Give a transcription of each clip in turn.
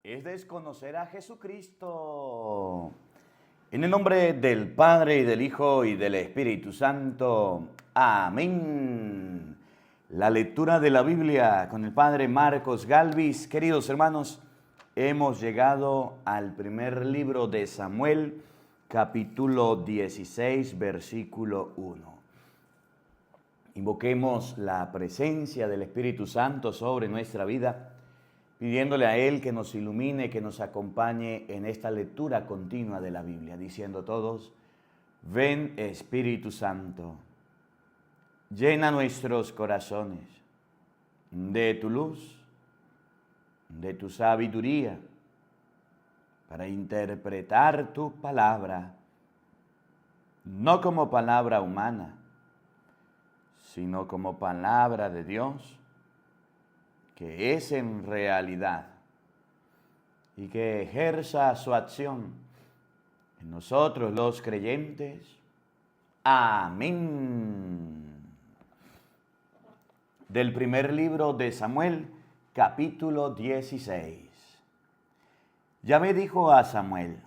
es desconocer a Jesucristo. En el nombre del Padre, y del Hijo, y del Espíritu Santo. Amén. La lectura de la Biblia con el Padre Marcos Galvis. Queridos hermanos, hemos llegado al primer libro de Samuel, capítulo 16, versículo 1. Invoquemos la presencia del Espíritu Santo sobre nuestra vida, pidiéndole a Él que nos ilumine, que nos acompañe en esta lectura continua de la Biblia, diciendo todos: ven Espíritu Santo, llena nuestros corazones de tu luz, de tu sabiduría, para interpretar tu palabra, no como palabra humana, sino como palabra de Dios, que es en realidad, y que ejerza su acción en nosotros los creyentes. Amén. Del primer libro de Samuel, capítulo 16. Yahvé dijo a Samuel: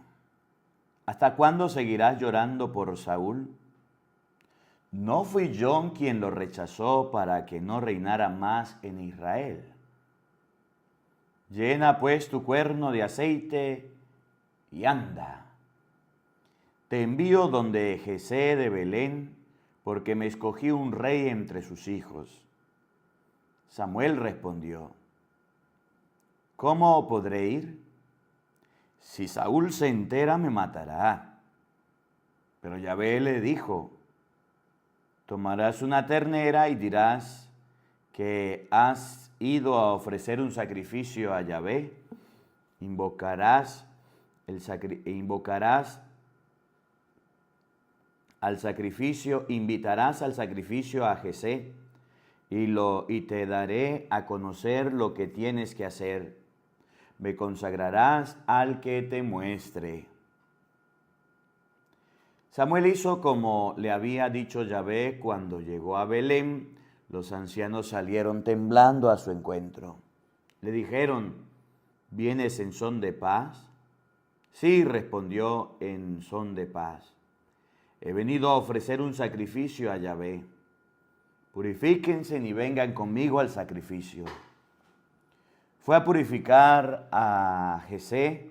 ¿hasta cuándo seguirás llorando por Saúl? ¿No fui yo quien lo rechazó para que no reinara más en Israel? Llena pues tu cuerno de aceite y anda. Te envío donde Jesé de Belén, porque me escogí un rey entre sus hijos. Samuel respondió: ¿cómo podré ir? Si Saúl se entera, me matará. Pero Yahvé le dijo: tomarás una ternera y dirás que has ido a ofrecer un sacrificio a Yahvé. Invocarás invitarás al sacrificio a Jesé y te daré a conocer lo que tienes que hacer. Me consagrarás al que te muestre. Samuel hizo como le había dicho Yahvé. Cuando llegó a Belén, los ancianos salieron temblando a su encuentro. Le dijeron: ¿vienes en son de paz? Sí, respondió, en son de paz. He venido a ofrecer un sacrificio a Yahvé. Purifíquense y vengan conmigo al sacrificio. Fue a purificar a Jesé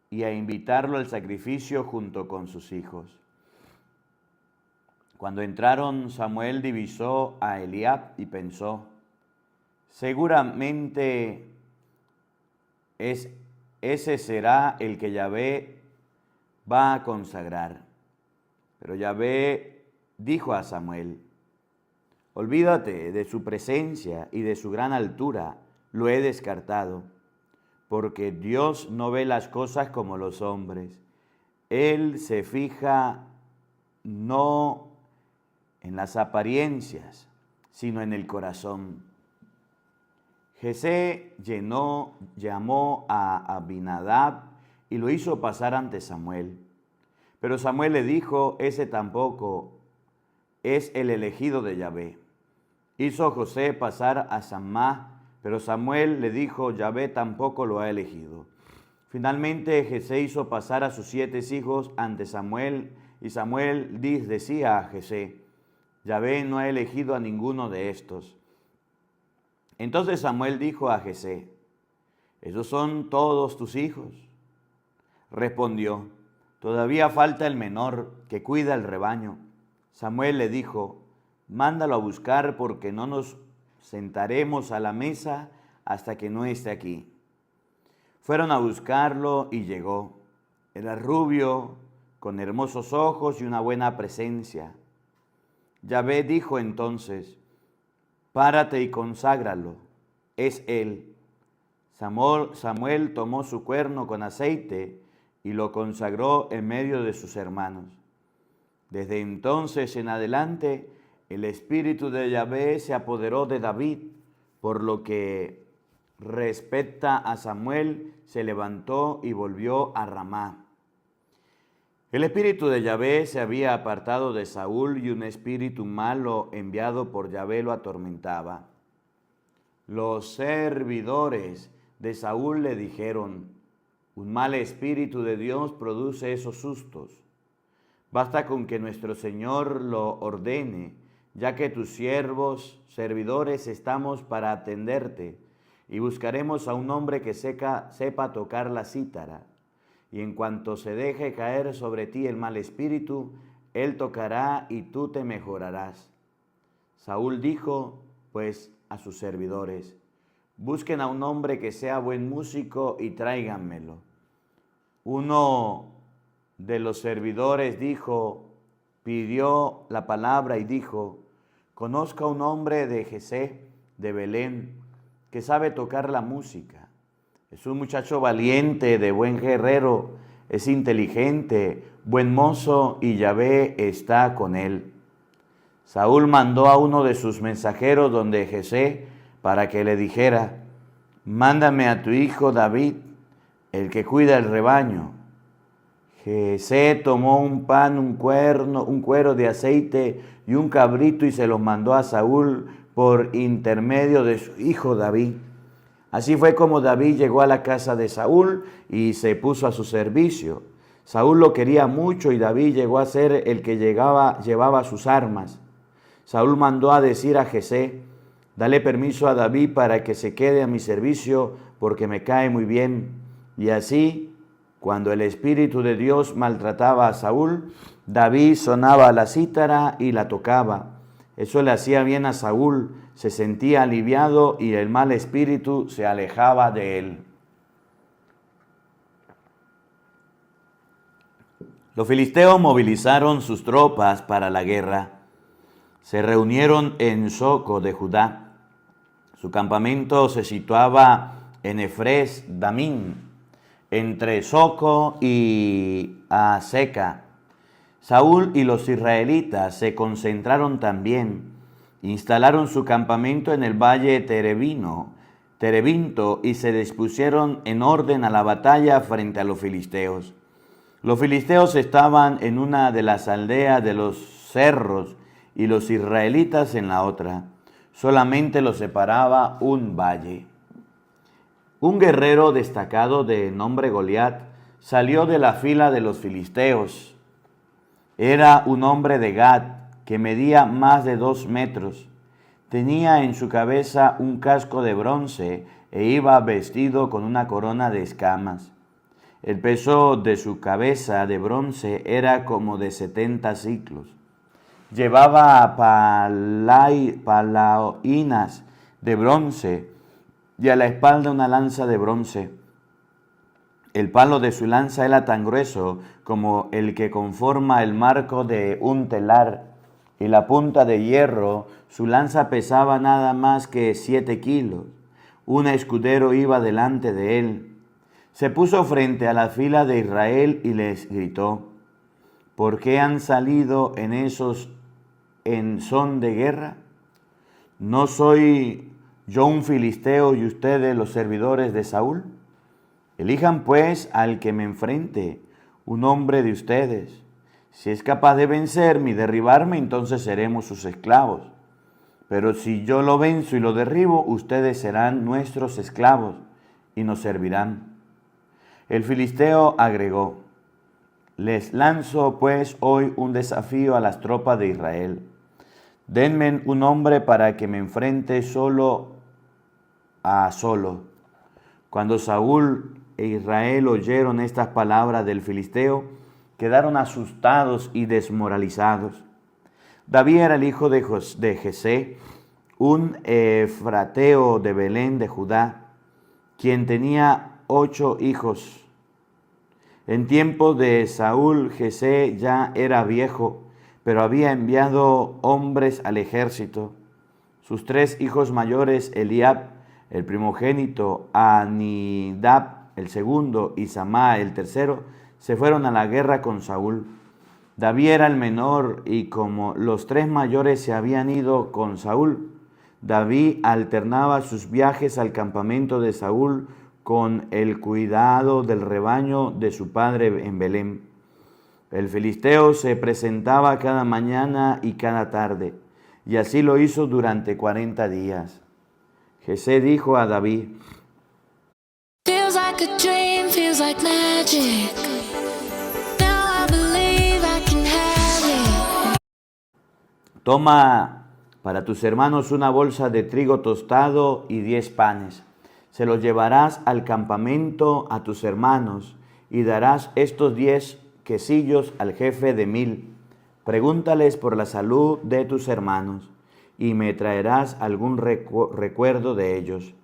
y a invitarlo al sacrificio junto con sus hijos. Cuando entraron, Samuel divisó a Eliab y pensó: seguramente ese será el que Yahvé va a consagrar. Pero Yahvé dijo a Samuel: olvídate de su presencia y de su gran altura, lo he descartado, porque Dios no ve las cosas como los hombres. Él se fija no en las apariencias, sino en el corazón. Jesé llamó a Abinadab y lo hizo pasar ante Samuel. Pero Samuel le dijo: ese tampoco es el elegido de Yahvé. Hizo José pasar a Samá, pero Samuel le dijo: Yahvé tampoco lo ha elegido. Finalmente Jesé hizo pasar a sus 7 hijos ante Samuel, y Samuel decía a Jesé: Yahvé no ha elegido a ninguno de estos. Entonces Samuel dijo a Jesé: ¿esos son todos tus hijos? Respondió: todavía falta el menor, que cuida el rebaño. Samuel le dijo: mándalo a buscar, porque no nos sentaremos a la mesa hasta que no esté aquí. Fueron a buscarlo y llegó. Era rubio, con hermosos ojos y una buena presencia. Yahvé dijo entonces: párate y conságralo, es él. Samuel tomó su cuerno con aceite y lo consagró en medio de sus hermanos. Desde entonces en adelante, el espíritu de Yahvé se apoderó de David, por lo que respecta a Samuel, se levantó y volvió a Ramá. El espíritu de Yahvé se había apartado de Saúl, y un espíritu malo enviado por Yahvé lo atormentaba. Los servidores de Saúl le dijeron: un mal espíritu de Dios produce esos sustos. Basta con que nuestro Señor lo ordene, ya que tus siervos, servidores, estamos para atenderte, y buscaremos a un hombre que sepa tocar la cítara. Y en cuanto se deje caer sobre ti el mal espíritu, él tocará y tú te mejorarás. Saúl dijo, pues, a sus servidores: busquen a un hombre que sea buen músico y tráiganmelo. Uno de los servidores pidió la palabra y dijo: conozco a un hombre de Jesé, de Belén, que sabe tocar la música. Es un muchacho valiente, de buen guerrero, es inteligente, buen mozo, y Yahvé está con él. Saúl mandó a uno de sus mensajeros donde Jesé para que le dijera: mándame a tu hijo David, el que cuida el rebaño. Jesé tomó un pan, un cuero de aceite y un cabrito y se los mandó a Saúl por intermedio de su hijo David. Así fue como David llegó a la casa de Saúl y se puso a su servicio. Saúl lo quería mucho y David llegó a ser el que llevaba sus armas. Saúl mandó a decir a Jesé: dale permiso a David para que se quede a mi servicio, porque me cae muy bien. Y así, cuando el Espíritu de Dios maltrataba a Saúl, David sonaba la cítara y la tocaba. Eso le hacía bien a Saúl, se sentía aliviado y el mal espíritu se alejaba de él. Los filisteos movilizaron sus tropas para la guerra. Se reunieron en Soco de Judá. Su campamento se situaba en Efres Damín, entre Soco y Aseca. Saúl y los israelitas se concentraron también. Instalaron su campamento en el valle Terebinto, y se dispusieron en orden a la batalla frente a los filisteos. Los filisteos estaban en una de las aldeas de los cerros y los israelitas en la otra. Solamente los separaba un valle. Un guerrero destacado de nombre Goliat salió de la fila de los filisteos. Era un hombre de Gad que medía más de 2 metros. Tenía en su cabeza un casco de bronce e iba vestido con una corona de escamas. El peso de su cabeza de bronce era como de 70 siclos. Llevaba palainas de bronce y a la espalda una lanza de bronce. El palo de su lanza era tan grueso como el que conforma el marco de un telar, y la punta de hierro, su lanza pesaba nada más que 7 kilos. Un escudero iba delante de él. Se puso frente a la fila de Israel y les gritó: ¿por qué han salido en son de guerra? ¿No soy yo un filisteo y ustedes los servidores de Saúl? Elijan pues al que me enfrente, un hombre de ustedes. Si es capaz de vencerme y derribarme, entonces seremos sus esclavos. Pero si yo lo venzo y lo derribo, ustedes serán nuestros esclavos y nos servirán. El filisteo agregó: les lanzo pues hoy un desafío a las tropas de Israel. Denme un hombre para que me enfrente solo a solo. Cuando Saúl e Israel oyeron estas palabras del filisteo, quedaron asustados y desmoralizados. David era el hijo de Jesé, un efrateo de Belén de Judá, quien tenía 8 hijos. En tiempo de Saúl, Jesé ya era viejo, pero había enviado hombres al ejército. Sus 3 hijos mayores, Eliab, el primogénito, Anidab, el segundo, y Samá, el tercero, se fueron a la guerra con Saúl. David era el menor, y como los 3 mayores se habían ido con Saúl, David alternaba sus viajes al campamento de Saúl con el cuidado del rebaño de su padre en Belén. El filisteo se presentaba cada mañana y cada tarde, y así lo hizo durante 40 días. Jesé dijo a David: like a dream, feels like magic. Now I believe I can have it. Toma para tus hermanos una bolsa de trigo tostado y 10 panes. Se los llevarás al campamento a tus hermanos y darás estos 10 quesillos al jefe de 1000. Pregúntales por la salud de tus hermanos y me traerás algún recuerdo de ellos.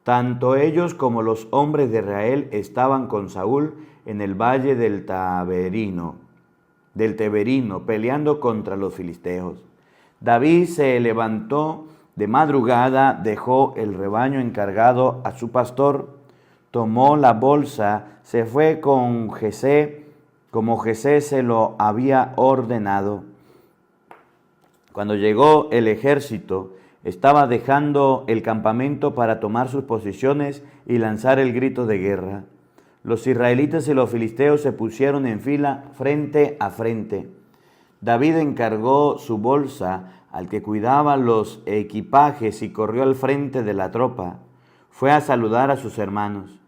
Tanto ellos como los hombres de Israel estaban con Saúl en el valle del Teberino, peleando contra los filisteos. David se levantó de madrugada, dejó el rebaño encargado a su pastor, tomó la bolsa, se fue con Jesé, como Jesé se lo había ordenado. Cuando llegó el ejército, estaba dejando el campamento para tomar sus posiciones y lanzar el grito de guerra. Los israelitas y los filisteos se pusieron en fila frente a frente. David encargó su bolsa al que cuidaba los equipajes y corrió al frente de la tropa. Fue a saludar a sus hermanos.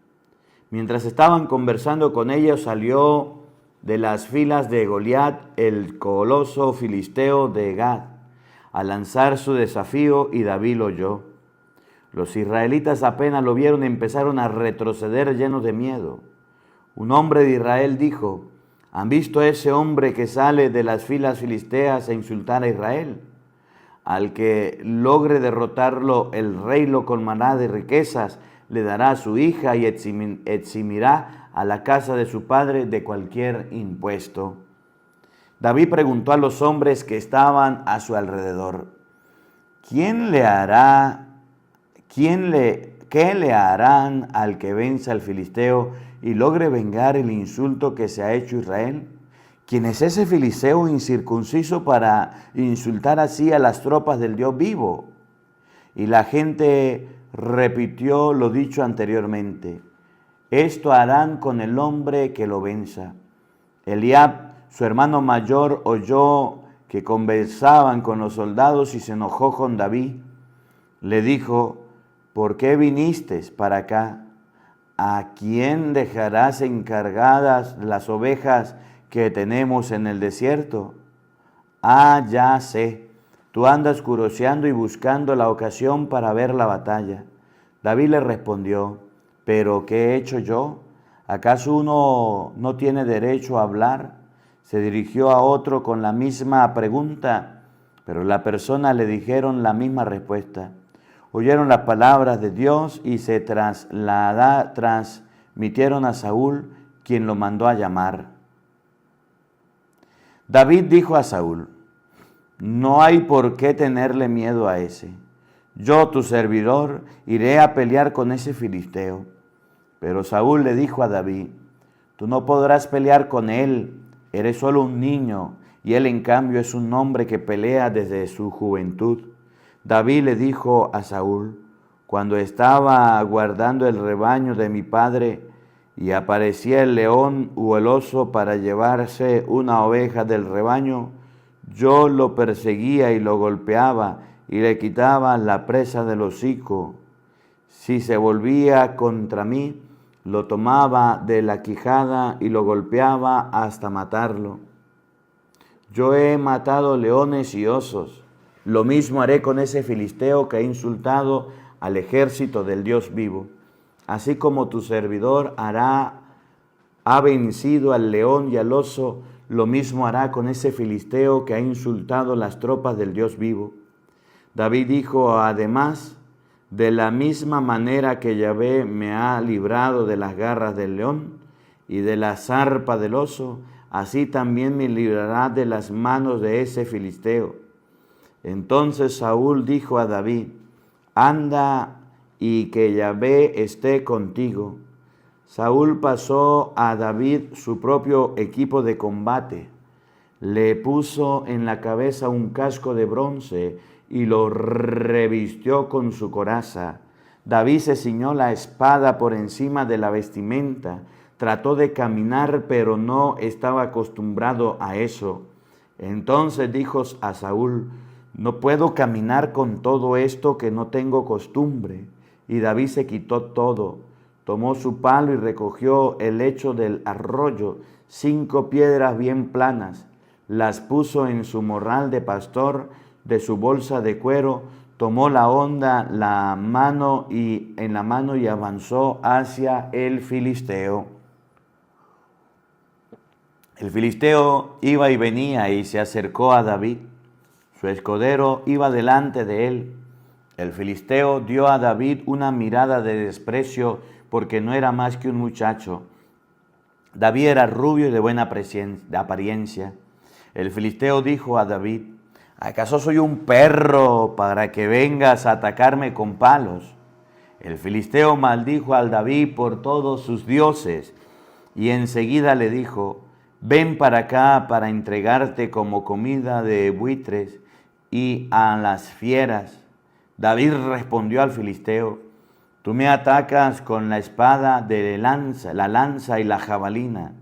Mientras estaban conversando con ellos, salió de las filas de Goliat, el coloso filisteo de Gad, a lanzar su desafío, y David lo oyó. Los israelitas apenas lo vieron empezaron a retroceder llenos de miedo. Un hombre de Israel dijo: ¿Han visto a ese hombre que sale de las filas filisteas a insultar a Israel? Al que logre derrotarlo, el rey lo colmará de riquezas, le dará a su hija y eximirá a la casa de su padre de cualquier impuesto. David preguntó a los hombres que estaban a su alrededor: ¿Qué le harán al que venza al filisteo y logre vengar el insulto que se ha hecho Israel? ¿Quién es ese filisteo incircunciso para insultar así a las tropas del Dios vivo? Y la gente repitió lo dicho anteriormente: esto harán con el hombre que lo venza. Eliab, su hermano mayor, oyó que conversaban con los soldados y se enojó con David. Le dijo: ¿por qué viniste para acá? ¿A quién dejarás encargadas las ovejas que tenemos en el desierto? Ah, ya sé, tú andas curioseando y buscando la ocasión para ver la batalla. David le respondió: ¿pero qué he hecho yo? ¿Acaso uno no tiene derecho a hablar? Se dirigió a otro con la misma pregunta, pero la persona le dijeron la misma respuesta. Oyeron las palabras de Dios y se transmitieron a Saúl, quien lo mandó a llamar. David dijo a Saúl: no hay por qué tenerle miedo a ese. Yo, tu servidor, iré a pelear con ese filisteo. Pero Saúl le dijo a David: tú no podrás pelear con él, eres solo un niño, y él en cambio es un hombre que pelea desde su juventud. David le dijo a Saúl: cuando estaba guardando el rebaño de mi padre y aparecía el león o el oso para llevarse una oveja del rebaño, yo lo perseguía y lo golpeaba y le quitaba la presa del hocico. Si se volvía contra mí, lo tomaba de la quijada y lo golpeaba hasta matarlo. Yo he matado leones y osos. Lo mismo haré con ese filisteo que ha insultado al ejército del Dios vivo. Así como tu servidor ha vencido al león y al oso, lo mismo hará con ese filisteo que ha insultado las tropas del Dios vivo. David dijo además: de la misma manera que Yahvé me ha librado de las garras del león y de la zarpa del oso, así también me librará de las manos de ese filisteo. Entonces Saúl dijo a David: anda y que Yahvé esté contigo. Saúl pasó a David su propio equipo de combate, le puso en la cabeza un casco de bronce y lo revistió con su coraza. David se ciñó la espada por encima de la vestimenta, trató de caminar, pero no estaba acostumbrado a eso. Entonces dijo a Saúl: no puedo caminar con todo esto que no tengo costumbre. Y David se quitó todo, tomó su palo y recogió el lecho del arroyo, 5 piedras bien planas, las puso en su morral de pastor, de su bolsa de cuero, tomó la honda en la mano y avanzó hacia el filisteo. El filisteo iba y venía y se acercó a David. Su escudero iba delante de él. El filisteo dio a David una mirada de desprecio porque no era más que un muchacho. David era rubio y de buena apariencia. El filisteo dijo a David: ¿acaso soy un perro para que vengas a atacarme con palos? El filisteo maldijo al David por todos sus dioses y enseguida le dijo: ven para acá para entregarte como comida de buitres y a las fieras. David respondió al filisteo: tú me atacas con la espada de la lanza y la jabalina,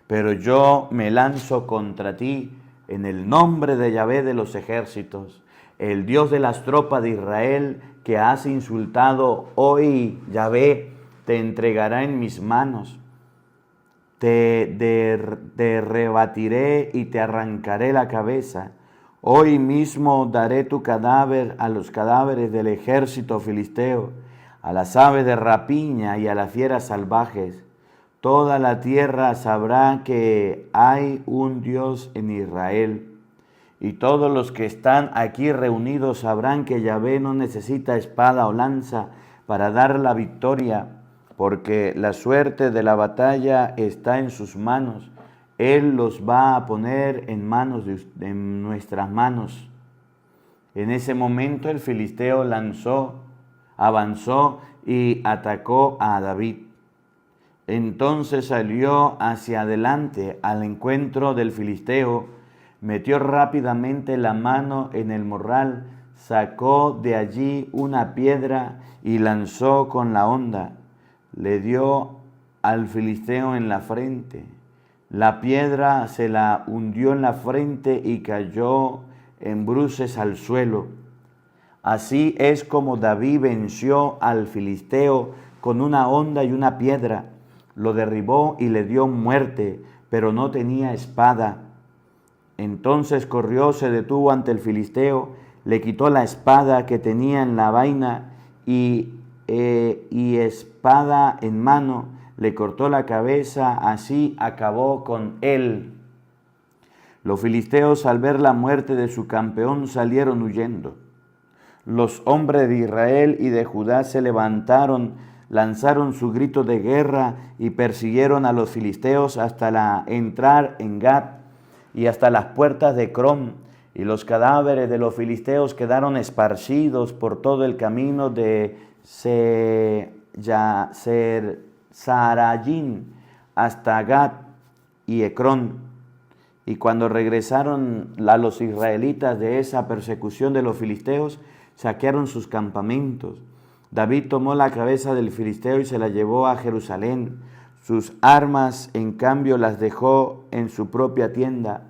pero yo me lanzo contra ti en el nombre de Yahvé de los ejércitos, el Dios de las tropas de Israel, que has insultado. Hoy Yahvé te entregará en mis manos. Te rebatiré y te arrancaré la cabeza. Hoy mismo daré tu cadáver a los cadáveres del ejército filisteo, a las aves de rapiña y a las fieras salvajes. Toda la tierra sabrá que hay un Dios en Israel. Y todos los que están aquí reunidos sabrán que Yahvé no necesita espada o lanza para dar la victoria, porque la suerte de la batalla está en sus manos. Él los va a poner en nuestras manos. En ese momento el filisteo avanzó y atacó a David. Entonces salió hacia adelante al encuentro del filisteo, metió rápidamente la mano en el morral, sacó de allí una piedra y lanzó con la honda. Le dio al filisteo en la frente. La piedra se la hundió en la frente y cayó en bruces al suelo. Así es como David venció al filisteo con una honda y una piedra. Lo derribó y le dio muerte, pero no tenía espada. Entonces corrió, se detuvo ante el filisteo, le quitó la espada que tenía en la vaina y espada en mano, le cortó la cabeza, así acabó con él. Los filisteos, al ver la muerte de su campeón, salieron huyendo. Los hombres de Israel y de Judá se levantaron, lanzaron su grito de guerra y persiguieron a los filisteos hasta entrar en Gat y hasta las puertas de Crom. Y los cadáveres de los filisteos quedaron esparcidos por todo el camino de Sarayín hasta Gat y Ecrón. Y cuando regresaron los israelitas de esa persecución de los filisteos, saquearon sus campamentos. David tomó la cabeza del filisteo y se la llevó a Jerusalén. Sus armas, en cambio, las dejó en su propia tienda.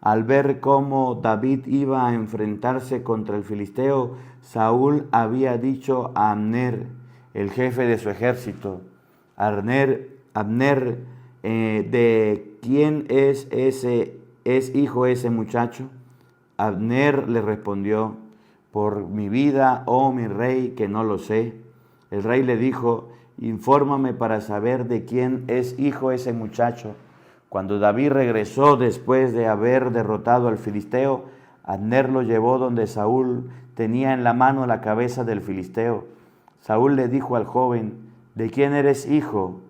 Al ver cómo David iba a enfrentarse contra el filisteo, Saúl había dicho a Abner, el jefe de su ejército: Abner, ¿de quién es hijo ese muchacho? Abner le respondió: por mi vida, oh mi rey, que no lo sé. El rey le dijo: infórmame para saber de quién es hijo ese muchacho. Cuando David regresó después de haber derrotado al filisteo, Abner lo llevó donde Saúl tenía en la mano la cabeza del filisteo. Saúl le dijo al joven: ¿de quién eres hijo?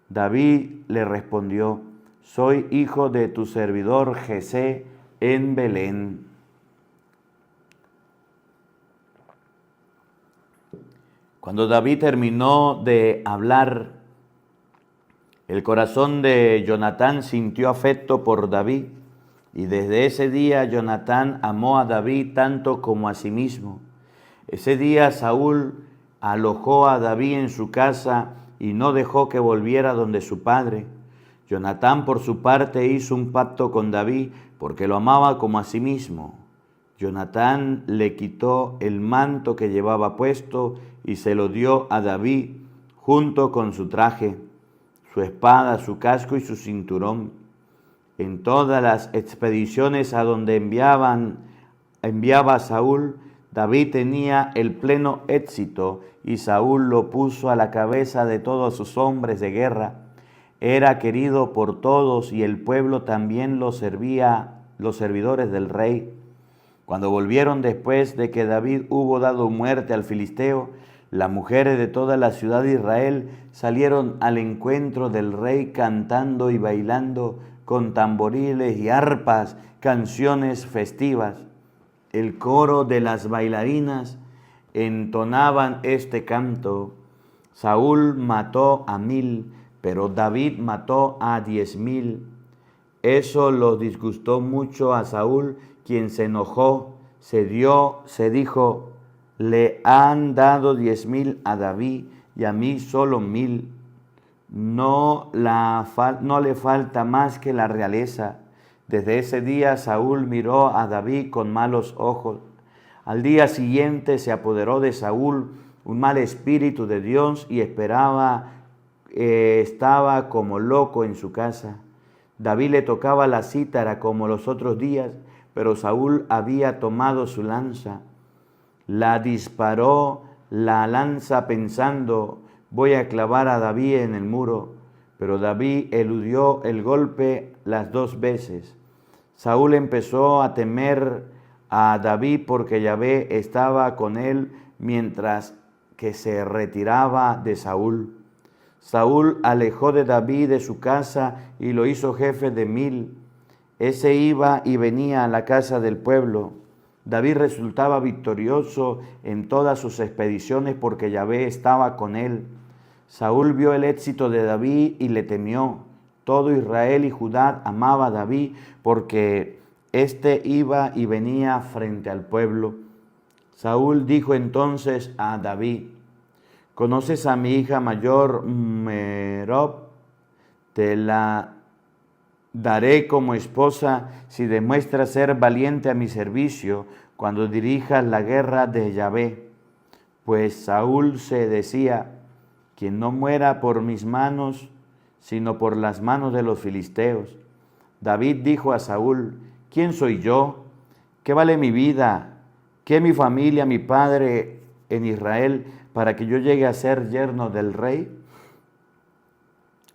David le respondió: soy hijo de tu servidor Jesé en Belén. Cuando David terminó de hablar, el corazón de Jonatán sintió afecto por David, y desde ese día Jonatán amó a David tanto como a sí mismo. Ese día Saúl alojó a David en su casa y no dejó que volviera donde su padre. Jonatán, por su parte, hizo un pacto con David porque lo amaba como a sí mismo. Jonatán le quitó el manto que llevaba puesto y se lo dio a David, junto con su traje, su espada, su casco y su cinturón. En todas las expediciones a donde enviaba a Saúl, David tenía el pleno éxito y Saúl lo puso a la cabeza de todos sus hombres de guerra. Era querido por todos y el pueblo también lo servía, los servidores del rey. Cuando volvieron después de que David hubo dado muerte al filisteo, las mujeres de toda la ciudad de Israel salieron al encuentro del rey cantando y bailando con tamboriles y arpas, canciones festivas. El coro de las bailarinas entonaban este canto: Saúl mató a 1000, pero David mató a 10,000. Eso lo disgustó mucho a Saúl, quien se enojó, se dijo: le han dado 10,000 a David y a mí solo 1,000. No le falta más que la realeza. Desde ese día Saúl miró a David con malos ojos. Al día siguiente se apoderó de Saúl un mal espíritu de Dios y estaba como loco en su casa. David le tocaba la cítara como los otros días, pero Saúl había tomado su lanza. La disparó la lanza pensando: voy a clavar a David en el muro. Pero David eludió el golpe las 2 veces. Saúl empezó a temer a David porque Yahvé estaba con él mientras que se retiraba de Saúl. Saúl alejó de David de su casa y lo hizo jefe de 1000. Ese iba y venía a la casa del pueblo. David resultaba victorioso en todas sus expediciones porque Yahvé estaba con él. Saúl vio el éxito de David y le temió. Todo Israel y Judá amaba a David porque éste iba y venía frente al pueblo. Saúl dijo entonces a David: ¿conoces a mi hija mayor Merob? Te la daré como esposa si demuestras ser valiente a mi servicio cuando dirijas la guerra de Yahvé. Pues Saúl se decía: quien no muera por mis manos, sino por las manos de los filisteos. David dijo a Saúl: ¿quién soy yo? ¿Qué vale mi vida? ¿Qué mi familia, mi padre en Israel, para que yo llegue a ser yerno del rey?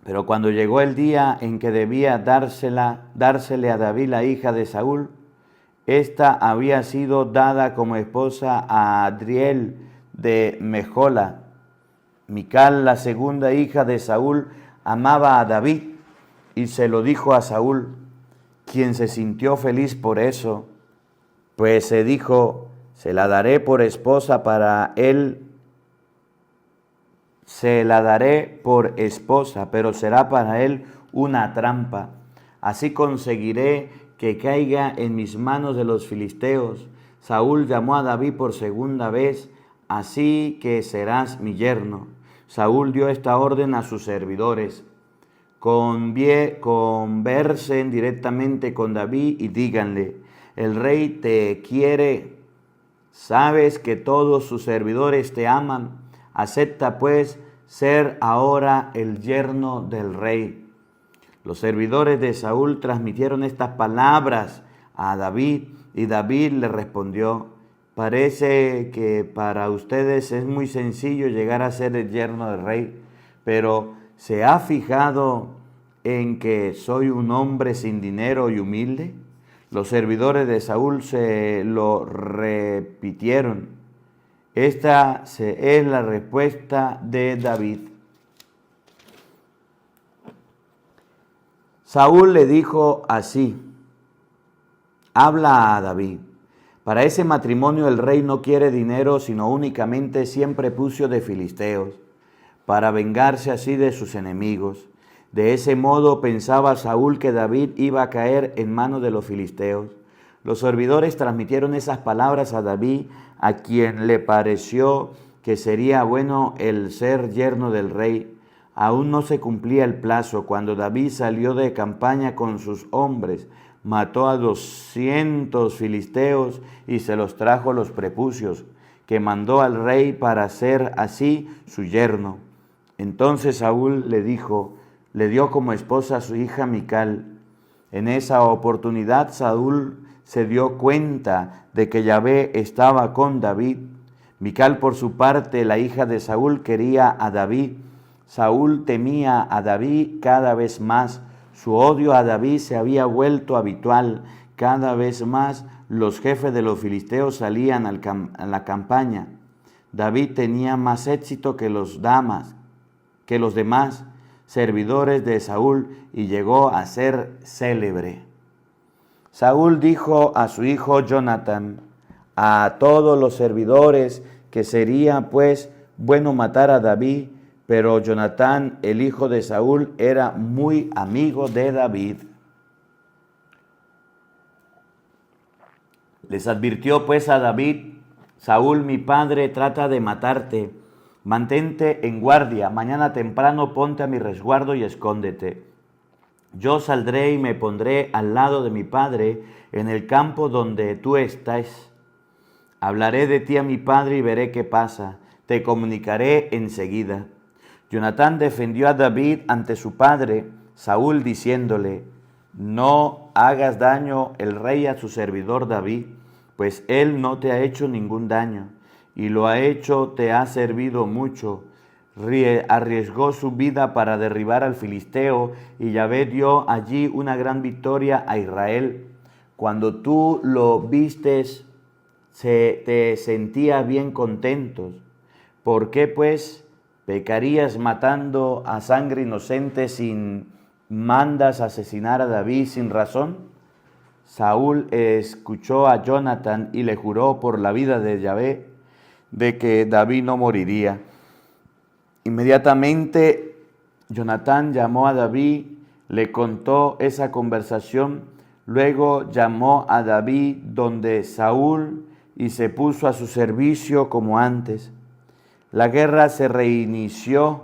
Pero cuando llegó el día en que debía dársele a David la hija de Saúl, esta había sido dada como esposa a Adriel de Mejola. Mical, la segunda hija de Saúl, amaba a David y se lo dijo a Saúl, quien se sintió feliz por eso, pues se dijo: se la daré por esposa para él. Se la daré por esposa, pero será para él una trampa. Así conseguiré que caiga en mis manos de los filisteos. Saúl llamó a David por segunda vez: así que serás mi yerno. Saúl dio esta orden a sus servidores: conversen directamente con David y díganle: el rey te quiere, sabes que todos sus servidores te aman, acepta pues ser ahora el yerno del rey. Los servidores de Saúl transmitieron estas palabras a David y David le respondió: parece que para ustedes es muy sencillo llegar a ser el yerno del rey, pero ¿se ha fijado en que soy un hombre sin dinero y humilde? Los servidores de Saúl se lo repitieron. Esta es la respuesta de David. Saúl le dijo así: habla a David. Para ese matrimonio el rey no quiere dinero, sino únicamente 100 prepucios de filisteos, para vengarse así de sus enemigos. De ese modo pensaba Saúl que David iba a caer en manos de los filisteos. Los servidores transmitieron esas palabras a David, a quien le pareció que sería bueno el ser yerno del rey. Aún no se cumplía el plazo cuando David salió de campaña con sus hombres, mató a 200 filisteos y se los trajo los prepucios, que mandó al rey para ser así su yerno. Entonces Saúl le dio como esposa a su hija Mical. En esa oportunidad Saúl se dio cuenta de que Yahvé estaba con David. Mical, por su parte, la hija de Saúl, quería a David. Saúl temía a David cada vez más. Su odio a David se había vuelto habitual. Cada vez más los jefes de los filisteos salían a la campaña. David tenía más éxito que los demás servidores de Saúl y llegó a ser célebre. Saúl dijo a su hijo Jonatán, a todos los servidores, que sería pues bueno matar a David, pero Jonatán, el hijo de Saúl, era muy amigo de David. Les advirtió pues a David: Saúl, mi padre, trata de matarte. Mantente en guardia, mañana temprano ponte a mi resguardo y escóndete. Yo saldré y me pondré al lado de mi padre en el campo donde tú estás. Hablaré de ti a mi padre y veré qué pasa. Te comunicaré enseguida. Jonatán defendió a David ante su padre, Saúl, diciéndole: no hagas daño el rey a su servidor David, pues él no te ha hecho ningún daño, y lo ha hecho te ha servido mucho. Arriesgó su vida para derribar al filisteo, y Yahvé dio allí una gran victoria a Israel. Cuando tú lo vistes, te sentía bien contentos. ¿Por qué pues pecarías matando a sangre inocente sin mandas asesinar a David sin razón? Saúl escuchó a Jonatán y le juró por la vida de Yahvé de que David no moriría. Inmediatamente Jonatán llamó a David, le contó esa conversación, luego llamó a David donde Saúl y se puso a su servicio como antes. La guerra se reinició.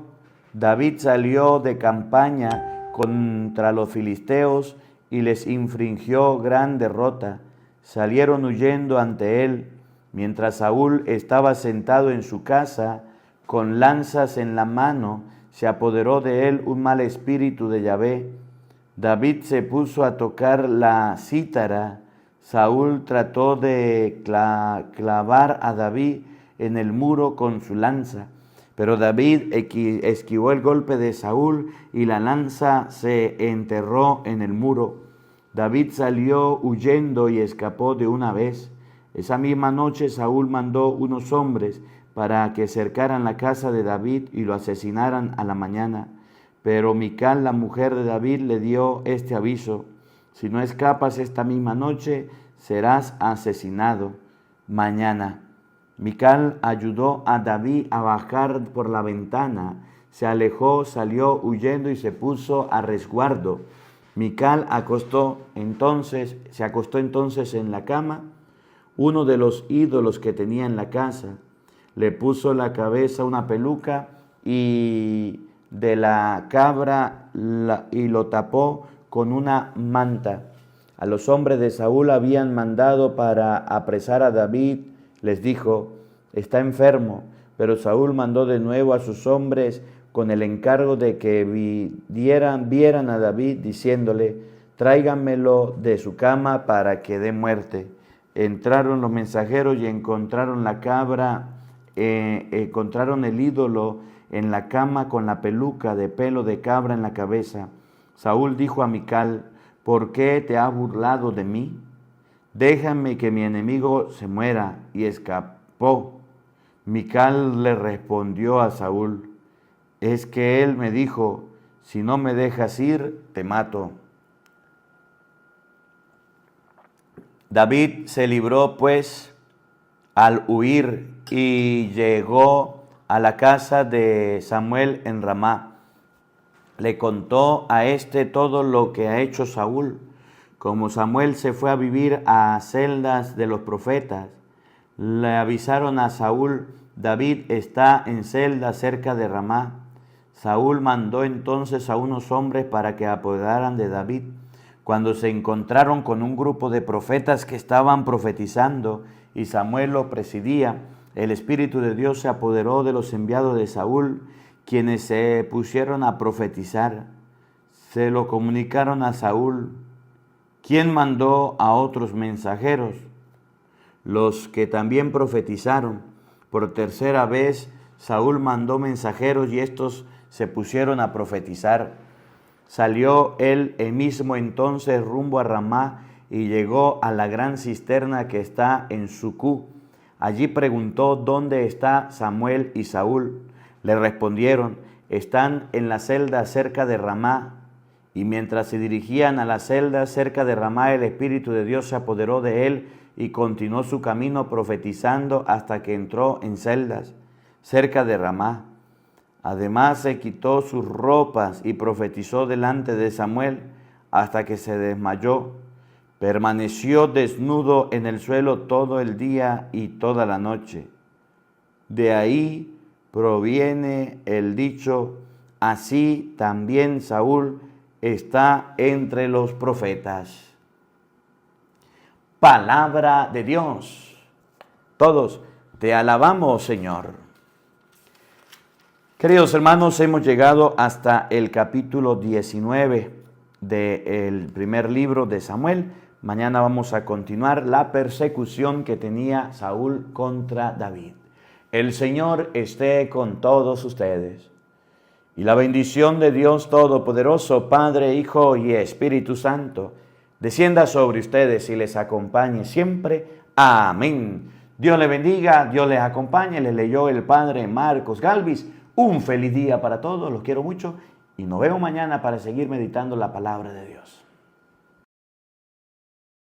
David salió de campaña contra los filisteos y les infringió gran derrota. Salieron huyendo ante él, mientras Saúl estaba sentado en su casa con lanzas en la mano. Se apoderó de él un mal espíritu de Yahvé. David se puso a tocar la cítara. Saúl trató de clavar a David en el muro con su lanza, pero David esquivó el golpe de Saúl y la lanza se enterró en el muro. David salió huyendo y escapó de una vez. Esa misma noche Saúl mandó unos hombres para que cercaran la casa de David y lo asesinaran a la mañana. Pero Mical, la mujer de David, le dio este aviso: si no escapas esta misma noche, serás asesinado mañana. Mical ayudó a David a bajar por la ventana. Se alejó, salió huyendo y se puso a resguardo. Mical se acostó entonces en la cama, uno de los ídolos que tenía en la casa. Le puso la cabeza una peluca y de la cabra y lo tapó con una manta. A los hombres de Saúl habían mandado para apresar a David. Les dijo: está enfermo. Pero Saúl mandó de nuevo a sus hombres con el encargo de que vieran a David, diciéndole: tráiganmelo de su cama para que dé muerte. Entraron los mensajeros y encontraron la cabra, encontraron el ídolo en la cama con la peluca de pelo de cabra en la cabeza. Saúl dijo a Mical: ¿por qué te has burlado de mí? Déjame que mi enemigo se muera. Y escapó. Mical le respondió a Saúl: es que él me dijo: si no me dejas ir, te mato. David se libró pues al huir y llegó a la casa de Samuel en Ramá. Le contó a éste todo lo que ha hecho Saúl. Como Samuel se fue a vivir a celdas de los profetas, le avisaron a Saúl: David está en celda cerca de Ramá. Saúl mandó entonces a unos hombres para que apoderaran de David. Cuando se encontraron con un grupo de profetas que estaban profetizando y Samuel lo presidía, el Espíritu de Dios se apoderó de los enviados de Saúl, quienes se pusieron a profetizar, se lo comunicaron a Saúl, quien mandó a otros mensajeros, los que también profetizaron. Por tercera vez Saúl mandó mensajeros y estos se pusieron a profetizar. Salió él mismo entonces rumbo a Ramá y llegó a la gran cisterna que está en Sucú. Allí preguntó: ¿dónde está Samuel y Saúl? Le respondieron: están en la celda cerca de Ramá. Y mientras se dirigían a la celda cerca de Ramá, el Espíritu de Dios se apoderó de él y continuó su camino profetizando hasta que entró en celdas cerca de Ramá. Además se quitó sus ropas y profetizó delante de Samuel hasta que se desmayó. Permaneció desnudo en el suelo todo el día y toda la noche. De ahí proviene el dicho: así también Saúl está entre los profetas. Palabra de Dios. Todos te alabamos, Señor. Queridos hermanos, hemos llegado hasta el capítulo 19 del primer libro de Samuel. Mañana vamos a continuar la persecución que tenía Saúl contra David. El Señor esté con todos ustedes. Y la bendición de Dios Todopoderoso, Padre, Hijo y Espíritu Santo, descienda sobre ustedes y les acompañe siempre. Amén. Dios le bendiga, Dios les acompañe. Les leyó el Padre Marcos Galvis. Un feliz día para todos, los quiero mucho y nos vemos mañana para seguir meditando la palabra de Dios.